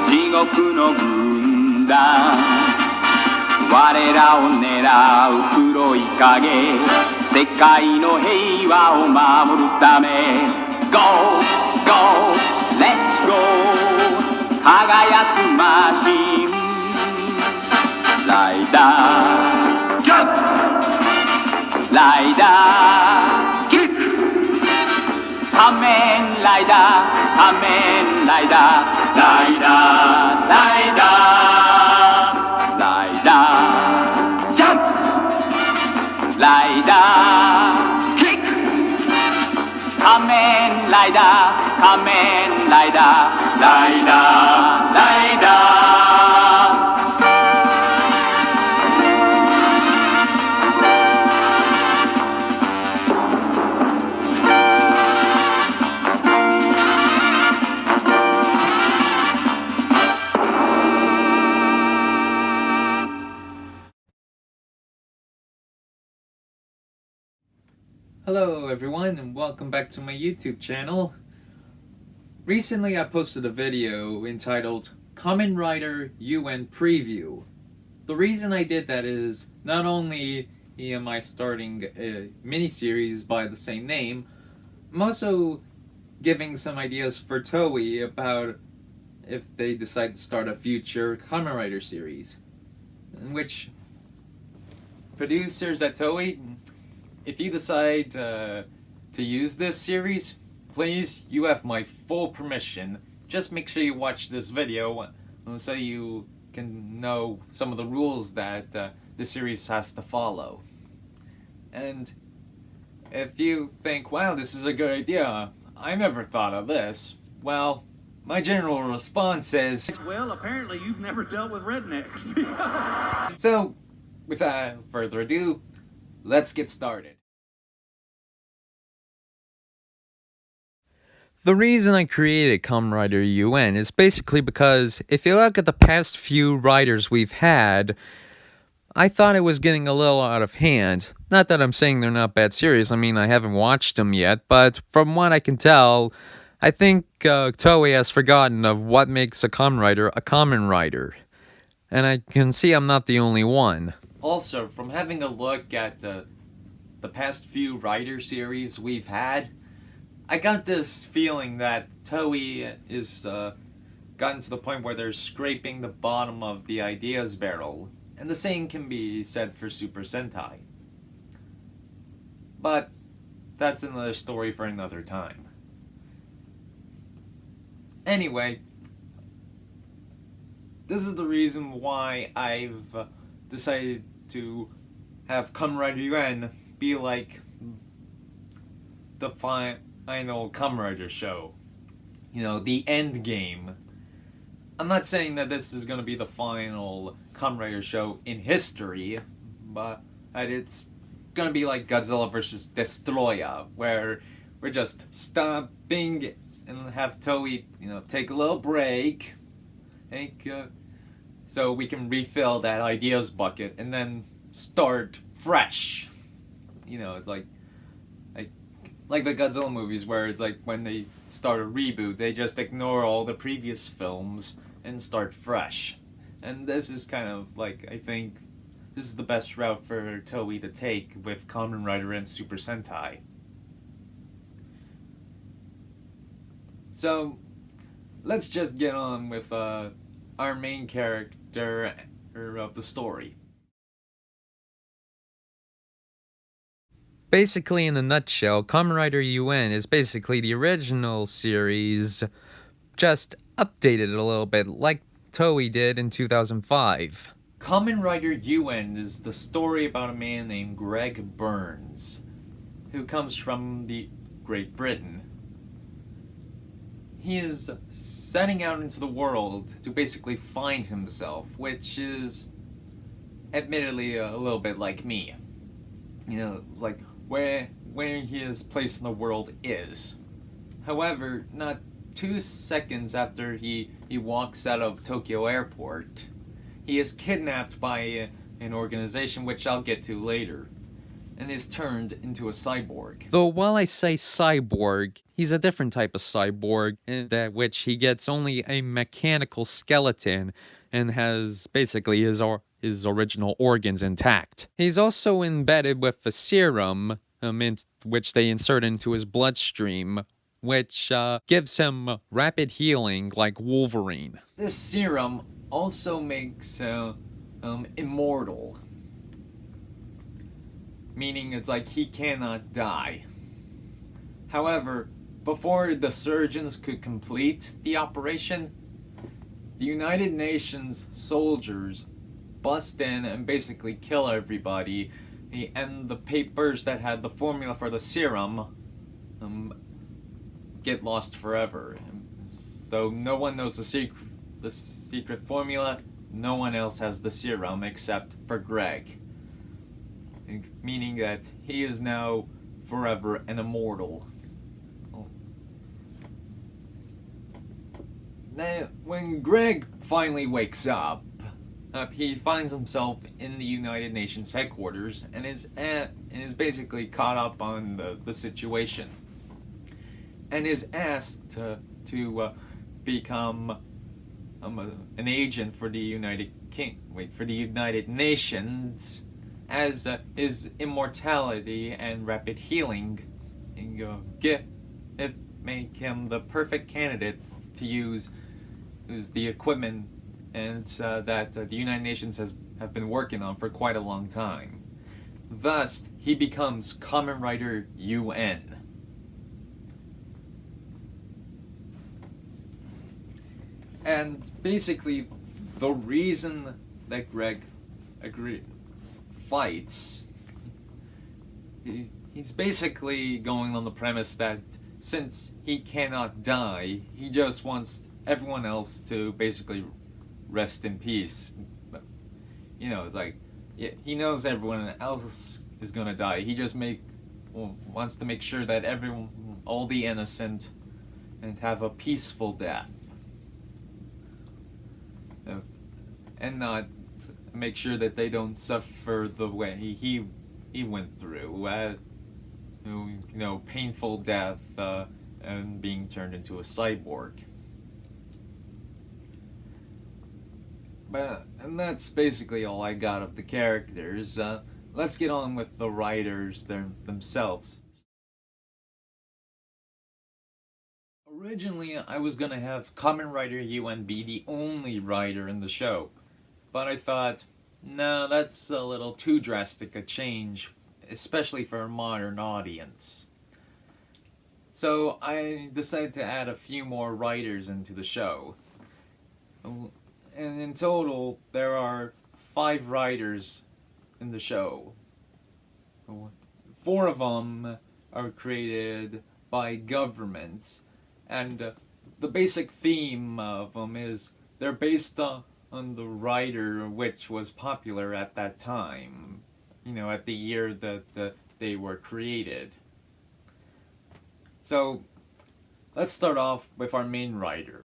地獄の軍団我らを狙う黒い影世界の平和を守るため Go! Go! Let's go! 輝くマシンライダージャンプライダーキック仮面ライダー仮面ライダーライダーライダーライダージャンプライダーキック仮面ライダー仮面ライダーライダーライダーHello everyone and welcome back to my YouTube channel. Recently I posted a video entitled Kamen Rider UN Preview. The reason I did that is not only am I starting a miniseries by the same name, I'm also giving some ideas for Toei about if they decide to start a future Kamen Rider series. In which producers at Toei, if you decide to use this series, please, you have my full permission. Just make sure you watch this video so you can know some of the rules that the series has to follow. And if you think, wow, this is a good idea, I never thought of this, well, my general response is, well, apparently you've never dealt with rednecks. So, without further ado, let's get started. The reason I created Kamen Rider UN is basically because if you look at the past few riders we've had, I thought it was getting a little out of hand. Not that I'm saying they're not bad series, I mean I haven't watched them yet, but from what I can tell, I think Toei has forgotten of what makes a Kamen Rider. And I can see I'm not the only one. Also, from having a look at the past few Rider series we've had, I got this feeling that Toei is gotten to the point where they're scraping the bottom of the ideas barrel, and the same can be said for Super Sentai. But that's another story for another time. Anyway, this is the reason why I've decided to have Kamen Rider UN be like the final Kamen Rider show. You know, the end game. I'm not saying that this is going to be the final Kamen Rider show in history, but it's going to be like Godzilla vs. Destroyer, where we're just stopping and have Toei, take a little break, so we can refill that ideas bucket and then start fresh. It's like the Godzilla movies, where it's like when they start a reboot, they just ignore all the previous films and start fresh. And this is kind of like, I think, this is the best route for Toei to take with Kamen Rider and Super Sentai. So, let's just get on with our main character of the story. Basically, in a nutshell, Kamen Rider UN is basically the original series, just updated a little bit, like Toei did in 2005. Kamen Rider UN is the story about a man named Greg Burns, who comes from Great Britain. He is setting out into the world to basically find himself, which is admittedly a little bit like me. Like where his place in the world is. However, not 2 seconds after he walks out of Tokyo Airport, he is kidnapped by an organization which I'll get to later. and is turned into a cyborg. Though while I say cyborg, he's a different type of cyborg, in that which he gets only a mechanical skeleton and has basically his original organs intact. He's also embedded with a serum, which they insert into his bloodstream, which gives him rapid healing like Wolverine. This serum also makes immortal, meaning it's like he cannot die. However, before the surgeons could complete the operation, the United Nations soldiers bust in and basically kill everybody, and the papers that had the formula for the serum get lost forever. So no one knows the secret formula. No one else has the serum except for Greg, meaning that he is now forever an immortal. Now, when Greg finally wakes up, he finds himself in the United Nations headquarters and is basically caught up on the situation, and is asked to become an agent for the United Nations, as his immortality and rapid healing make him the perfect candidate to use the equipment and that the United Nations have been working on for quite a long time. Thus, he becomes Kamen Rider UN. And basically, the reason that Greg fights, he's basically going on the premise that since he cannot die, he just wants everyone else to basically rest in peace. But, it's like, he knows everyone else is gonna die. He just wants to make sure that all the innocent, and have a peaceful death. And not make sure that they don't suffer the way he went through. Painful death and being turned into a cyborg. And that's basically all I got of the characters. Let's get on with the writers themselves. Originally, I was gonna have Kamen Rider UN be the only writer in the show, but I thought, no, that's a little too drastic a change, especially for a modern audience. So I decided to add a few more writers into the show. And in total, there are 5 writers in the show. 4 of them are created by governments, and the basic theme of them is they're based on the writer which was popular at that time, at the year that they were created. So let's start off with our main writer.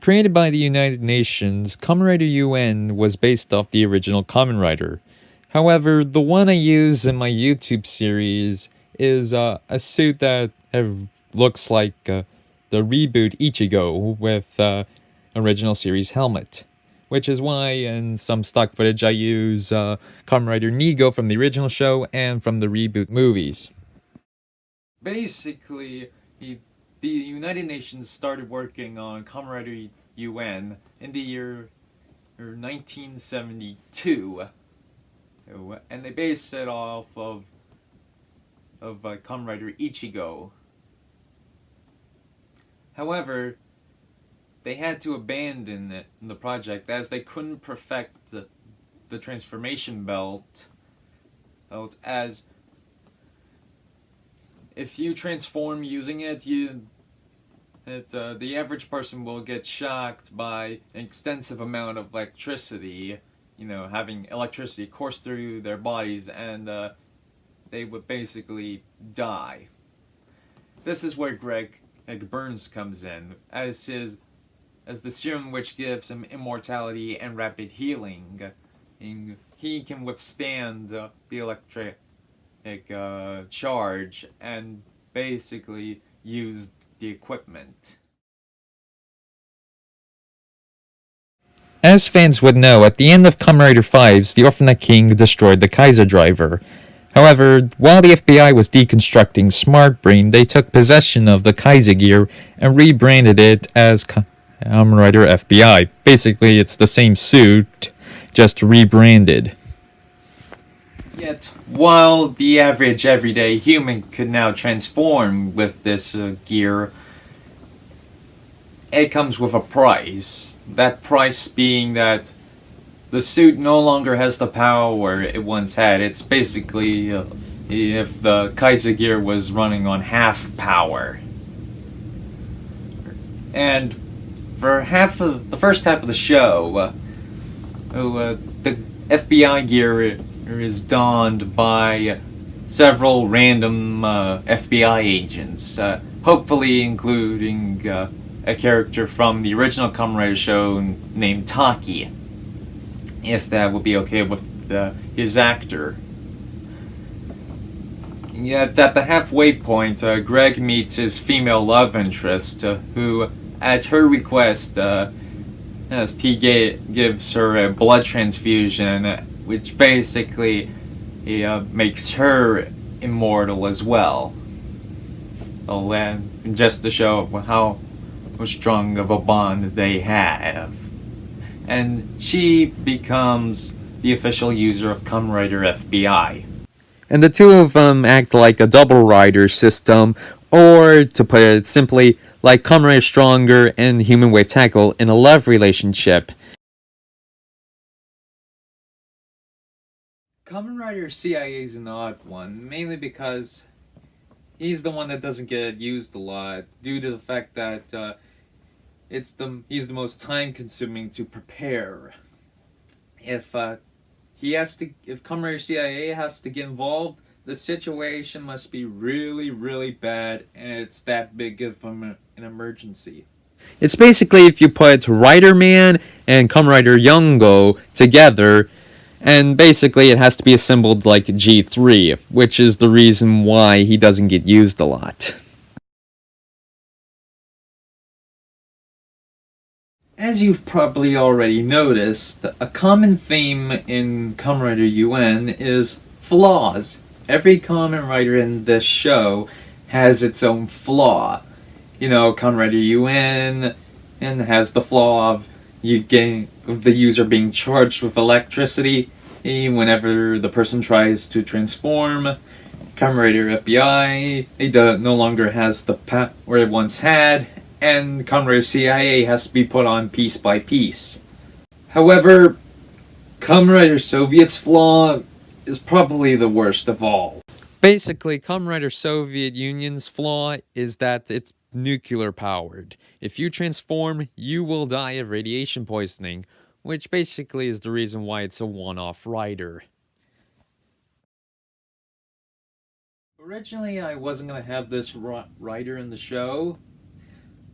Created by the United Nations, Kamen Rider UN was based off the original Kamen Rider. However, the one I use in my YouTube series is a suit that looks like the reboot Ichigo with original series helmet, which is why in some stock footage I use Kamen Rider Nigo from the original show and from the reboot movies. Basically, the United Nations started working on Kamen Rider UN in the year 1972, and they based it off of Kamen Rider Ichigo. However, they had to abandon the project as they couldn't perfect the transformation belt, as if you transform using it, the average person will get shocked by an extensive amount of electricity, having electricity course through their bodies, and they would basically die. This is where Greg Burns comes in, as the serum which gives him immortality and rapid healing, he can withstand the electric charge and basically use the equipment. As fans would know, at the end of Kamen Rider 5's, the Orphanet King destroyed the Kaiser driver. However, while the FBI was deconstructing Smart Brain, they took possession of the Kaiser gear and rebranded it as Kamen Rider FBI. Basically, it's the same suit, just rebranded. Yet, while the average everyday human could now transform with this gear, it comes with a price. That price being that the suit no longer has the power it once had. It's basically if the Kaiser gear was running on half power. And for the first half of the show, the FBI gear is donned by several random FBI agents, hopefully including a character from the original Kamen Rider show named Taki, if that would be okay with his actor. Yet at the halfway point, Greg meets his female love interest, who, at her request, he gives her a blood transfusion, which basically makes her immortal as well. Just to show how strong of a bond they have. And she becomes the official user of Kamen Rider FBI. And the two of them act like a double rider system, or to put it simply, like Kamen Rider Stronger and Human Wave Tackle in a love relationship. Kamen Rider CIA is an odd one, mainly because he's the one that doesn't get used a lot, due to the fact that he's the most time-consuming to prepare. If Kamen Rider CIA has to get involved, the situation must be really, really bad, and it's that big of an emergency. It's basically if you put Rider Man and Kamen Rider Yongo together, and basically it has to be assembled like G3, which is the reason why he doesn't get used a lot. As you've probably already noticed, a common theme in Kamen Rider UN is flaws. Every Kamen Rider in this show has its own flaw. You know, Kamen Rider UN and has the flaw of the user being charged with electricity whenever the person tries to transform. Kamen Rider FBI no longer has the power it once had, and Kamen Rider CIA has to be put on piece by piece. However, Kamen Rider Soviet's flaw is probably the worst of all. Basically, Kamen Rider Soviet Union's flaw is that it's nuclear powered. If you transform, you will die of radiation poisoning, which basically is the reason why it's a one-off rider. Originally, I wasn't going to have this rider in the show,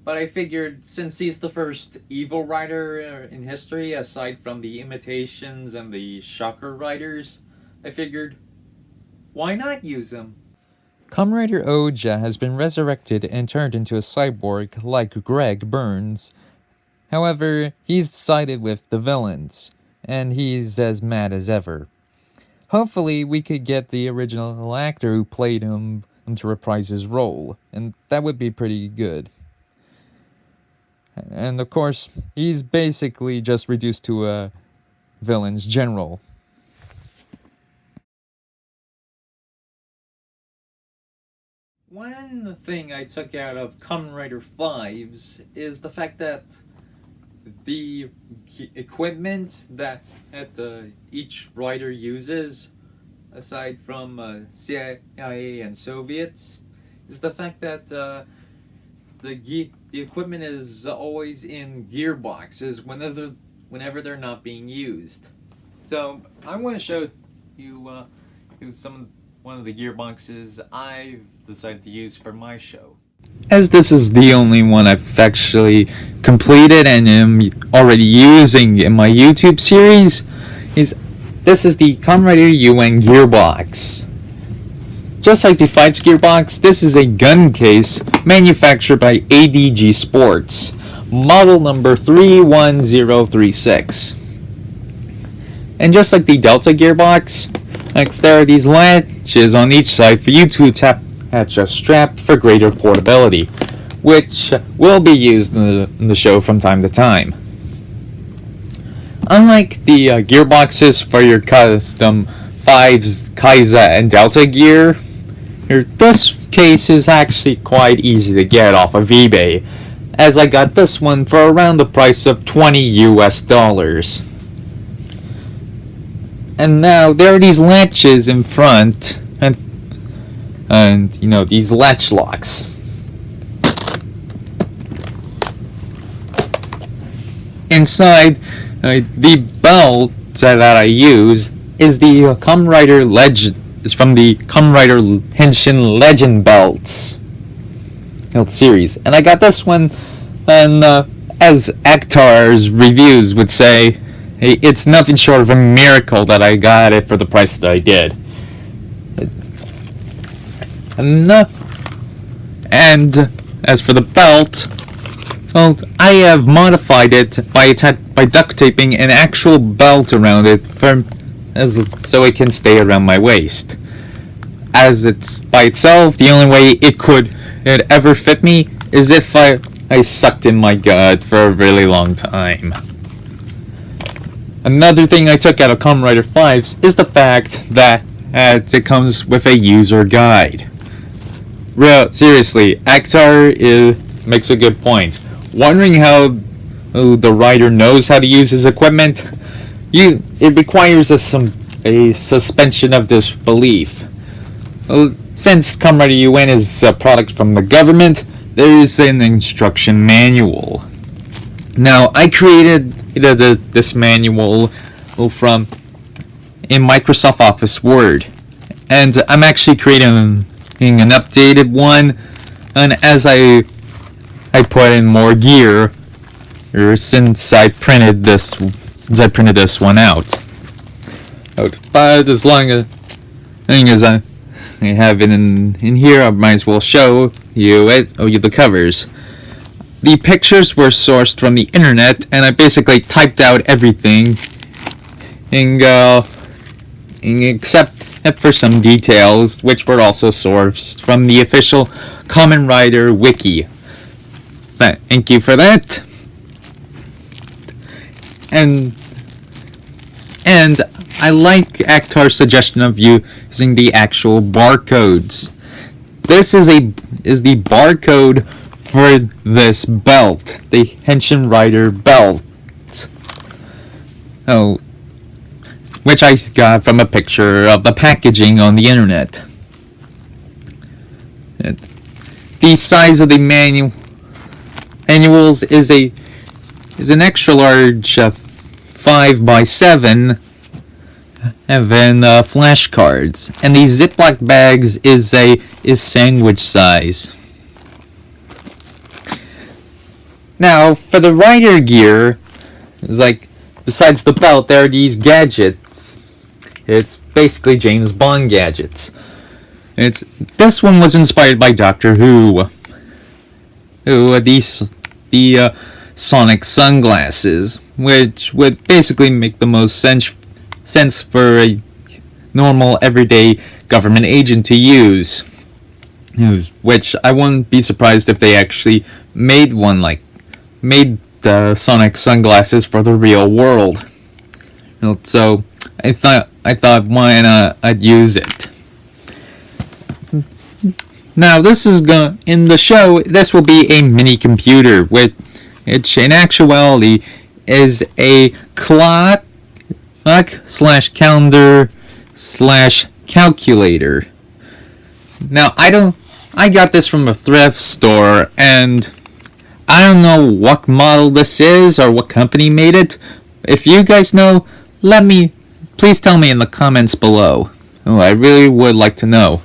but I figured since he's the first evil rider in history, aside from the Imitations and the Shocker riders, I figured, why not use him? Kamen Rider Oja has been resurrected and turned into a cyborg like Greg Burns. However, he's sided with the villains, and he's as mad as ever. Hopefully, we could get the original actor who played him to reprise his role, and that would be pretty good. And of course, he's basically just reduced to a villain's general. One thing I took out of Kamen Rider 5's is the fact that the equipment that each rider uses, aside from CIA and Soviets, is the fact that the equipment is always in gearboxes whenever they're not being used. So I want to show you one of the gearboxes I've decided to use for my show. As this is the only one I've actually completed and am already using in my YouTube series, this is the Kamen Rider UN gearbox. Just like the 5's gearbox, this is a gun case manufactured by ADG Sports, model number 31036. And just like the Delta gearbox, there are these latches on each side for you to attach a strap for greater portability, which will be used in the show from time to time. Unlike the gearboxes for your custom 5's, Kaiza, and Delta gear, this case is actually quite easy to get off of eBay, as I got this one for around the price of $20 US. And now there are these latches in front, and these latch locks. Inside, the belt that I use is the Kamen Rider Legend. Is from the Kamen Rider Henshin Legend belt series, and I got this one, and as Aktar's reviews would say, hey, it's nothing short of a miracle that I got it for the price that I did. And as for the belt, well, I have modified it by duct taping an actual belt around it so it can stay around my waist. As it's by itself, the only way it ever fit me is if I sucked in my gut for a really long time. Another thing I took out of Kamen Rider 5's is the fact that it comes with a user guide. Seriously, Aktar makes a good point. Wondering how the rider knows how to use his equipment? It requires a suspension of disbelief. Since Kamen Rider UN is a product from the government, there is an instruction manual. Now, I created this manual in Microsoft Office Word, and I'm actually creating an updated one, and as I put in more gear since I printed this one out. But as long as I have it in here, I might as well show you the covers. The pictures were sourced from the internet, and I basically typed out everything, except for some details, which were also sourced from the official Kamen Rider wiki. Thank you for that. And I like Aktar's suggestion of using the actual barcodes. This is the barcode for this belt, the Henshin Rider belt. Which I got from a picture of the packaging on the internet. The size of the manuals is an extra large 5x7, and then flashcards. And the Ziploc bags is sandwich size. Now, for the rider gear, besides the belt, there are these gadgets. It's basically James Bond gadgets. This one was inspired by Doctor Who. The sonic sunglasses, which would basically make the most sense for a normal, everyday government agent to use. Which I wouldn't be surprised if they actually made the sonic sunglasses for the real world. So I thought why not I'd use it. Now this is in the show. This will be a mini computer, which in actuality is a clock/calendar/calculator. Now I got this from a thrift store, and I don't know what model this is or what company made it. If you guys know, please tell me in the comments below. I really would like to know.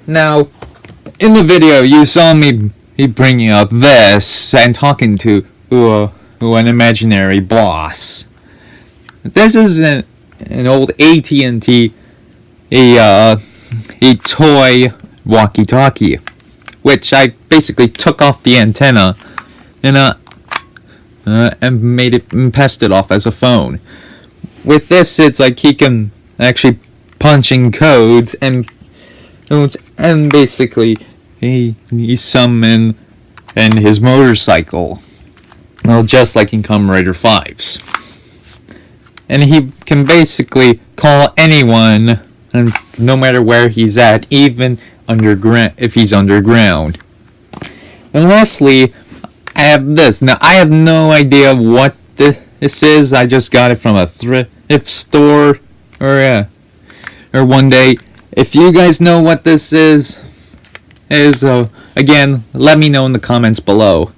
Now, in the video, you saw me bringing up this and talking to an imaginary boss. This is an old AT&T, a toy walkie-talkie, which I basically took off the antenna and made it and passed it off as a phone. With this, it's like he can actually punch in codes and basically he summon and his motorcycle, well, just like in Kamen Rider 5's. And he can basically call anyone, and no matter where he's at, even underground, if he's underground. And lastly, I have this. Now, I have no idea what this is. I just got it from a thrift store, or one day. If you guys know what this is again, let me know in the comments below.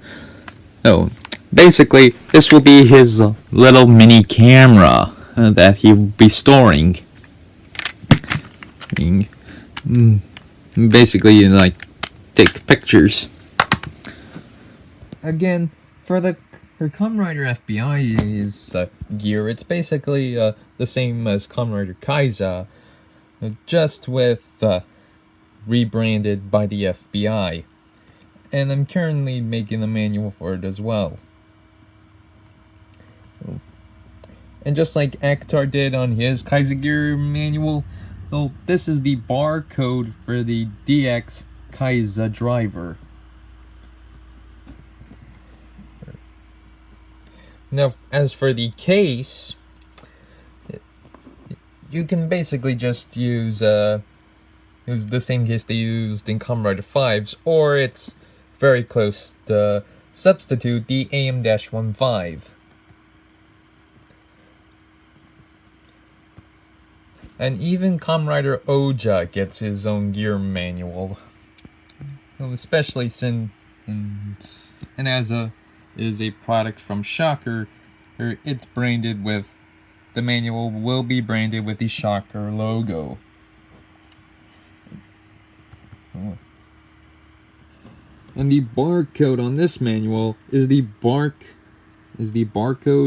So, basically, this will be his little mini camera that he will be storing. Basically, like, take pictures. Again, for Kamen Rider FBI's gear, it's basically the same as Kamen Rider Kaiza, just with rebranded by the FBI. And I'm currently making the manual for it as well. And just like Akhtar did on his Kaiza gear manual, well, this is the barcode for the DX Kaiza driver. Now, as for the case, you can basically just use the same case they used in Kamen Rider 5's, or it's very close to substitute the AM-15. And even Kamen Rider Oja gets his own gear manual, well, especially since and as is a product from Shocker, it's branded with, the manual will be branded with the Shocker logo. And the barcode on this manual is the barcode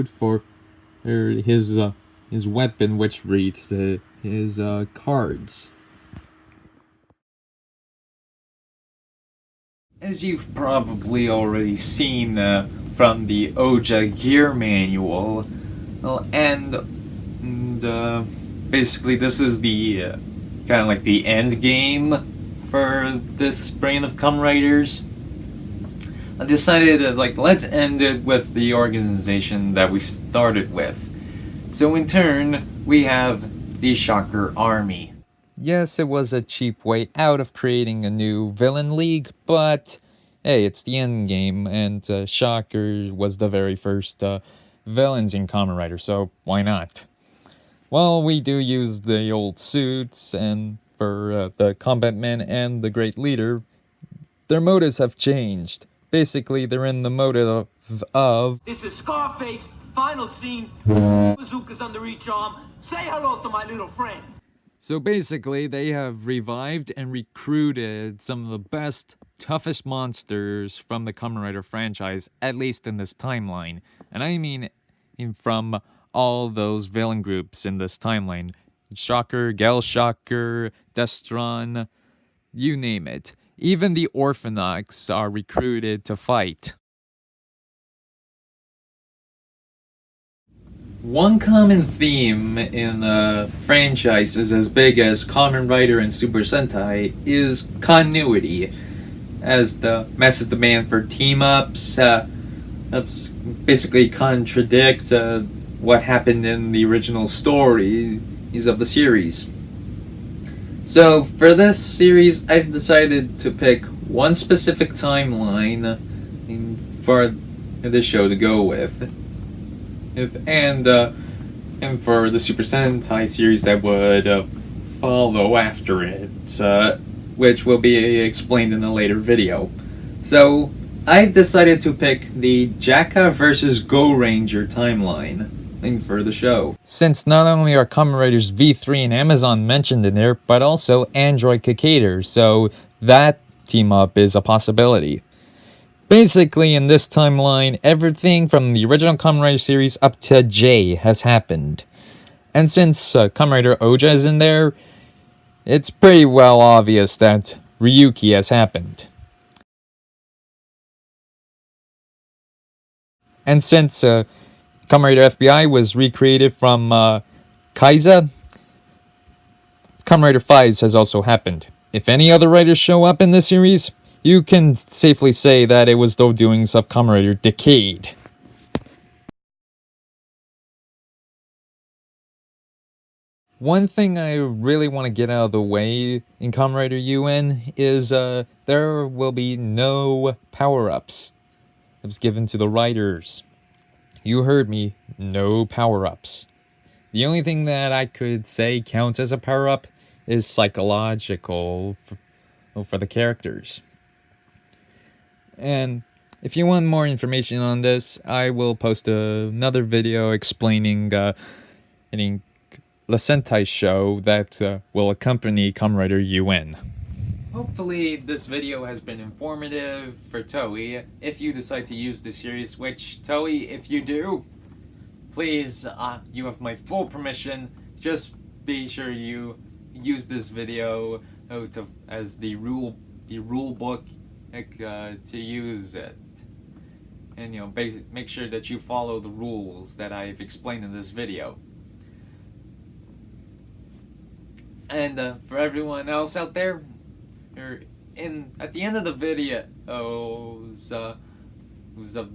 for his weapon, which reads his cards. As you've probably already seen from the Oja gear manual, well, and basically this is the kind of like the end game for this brand of Kamen Riders. I decided that, like, let's end it with the organization that we started with. So in turn, we have the Shocker Army. Yes, it was a cheap way out of creating a new villain league, but hey, it's the end game, and Shocker was the very first villains in Kamen Rider, so why not? Well, we do use the old suits, and for the Combat Men and the Great Leader, their motives have changed. Basically, they're in the motive of... This is Scarface, final scene, bazookas under each arm, say hello to my little friend. So basically, they have revived and recruited some of the best, toughest monsters from the Kamen Rider franchise, at least in this timeline. And I mean from all those villain groups in this timeline. Shocker, Gal Shocker, Destron, you name it. Even the Orphanox are recruited to fight. One common theme in franchises as big as Kamen Rider and Super Sentai is continuity, as the massive demand for team-ups basically contradict what happened in the original stories of the series. So for this series, I've decided to pick one specific timeline for this show to go with. And for the Super Sentai series that would follow after it, which will be explained in a later video. So, I've decided to pick the Jaka vs. Go Ranger timeline for the show. Since not only are Kamen Riders V3 and Amazon mentioned in there, but also Android Kakator, so that team-up is a possibility. Basically, in this timeline, everything from the original Kamen Rider series up to J has happened. And since Kamen Rider Oja is in there, it's pretty well obvious that Ryuki has happened. And since Kamen Rider FBI was recreated from Kaiza, Kamen Rider Fives has also happened. If any other writers show up in this series, you can safely say that it was the doings of Kamen Rider Decade. One thing I really want to get out of the way in Kamen Rider UN is there will be no power-ups. It was given to the writers. You heard me, no power-ups. The only thing that I could say counts as a power-up is psychological for the characters. And if you want more information on this, I will post another video explaining any the Sentai show that will accompany Kamen Rider UN. Hopefully this video has been informative for Toei if you decide to use this series, which Toei, if you do, please, you have my full permission. Just be sure you use this video as the rule book to use it. And make sure that you follow the rules that I've explained in this video. And for everyone else out there, at the end of the video, the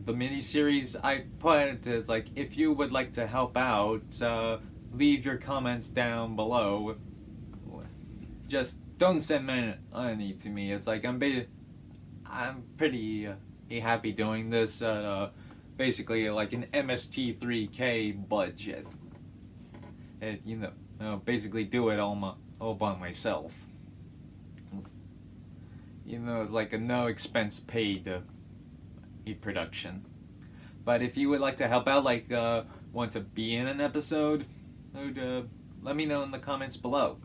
mini-series, I put it as like, if you would like to help out, leave your comments down below. Just don't send money to me. It's like I'm pretty happy doing this at basically like an MST3K budget. And, basically do it all by myself. It's like a no expense paid production. But if you would like to help out, like want to be in an episode, let me know in the comments below.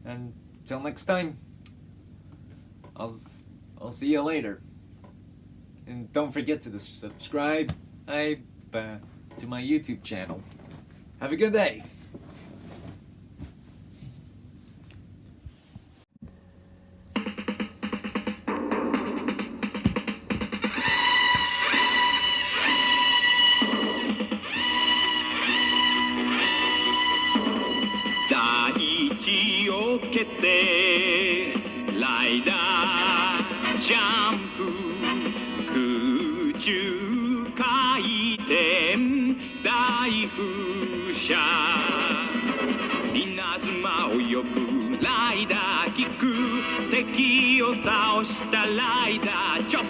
And until next time, I'll see you later. And don't forget to subscribe to my YouTube channel. Have a good day. Chop